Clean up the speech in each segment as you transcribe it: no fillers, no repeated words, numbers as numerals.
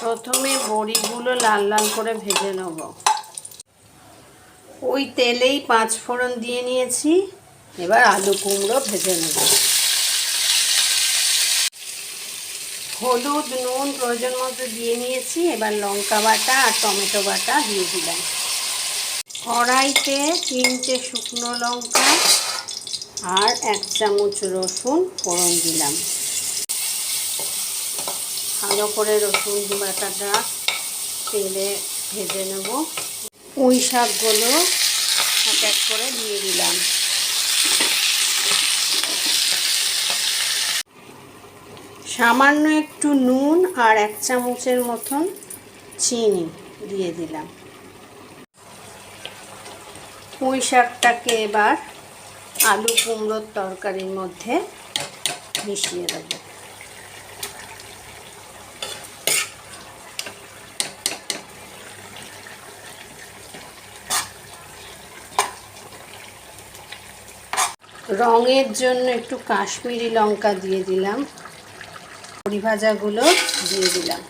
প্রথমে বড়িগুলো লাল লাল করে ভেজে নেব। ওই তেলেই 5 ফোড়ন দিয়ে নিয়েছি। এবার আলু কুমড়ো ভেজে নেব। হলুদ নুন প্রয়োজন মতো দিয়ে নিয়েছি। এবার লঙ্কা বাটা আর টমেটো বাটা দিয়ে দিলাম। কড়াইতে 3টে শুকনো লঙ্কা আর 1 চামচ রসুন ফোড়ন দিলাম। ভালো করে রসুন বাটাটা তেলে ভেজে নেব। পুঁই শাকগুলো এক এক করে দিয়ে দিলাম। সামান্য একটু নুন আর 1 চামচের মতন চিনি দিয়ে দিলাম। পুঁই শাকটাকে এবার আলু কুমড়োর তরকারির মধ্যে মিশিয়ে দেব। রঙের জন্য একটু কাশ্মীরি লঙ্কা দিয়ে দিলাম। বড়ি ভাজাগুলো দিয়ে দিলাম।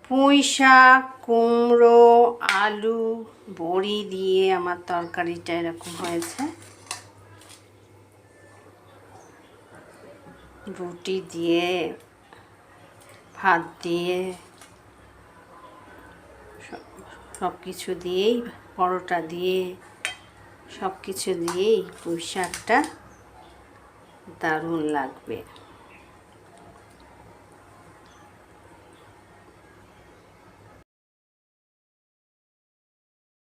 পুঁই শাক, কুমড়ো, আলু, বড়ি দিয়ে আমার তরকারিটা এরকম হয়েছে। রুটি দিয়ে, ভাত দিয়ে, সব কিছু দিয়েই, পরোটা দিয়ে, সব কিছু দিয়েই পুঁই শাকটা দারুণ লাগবে।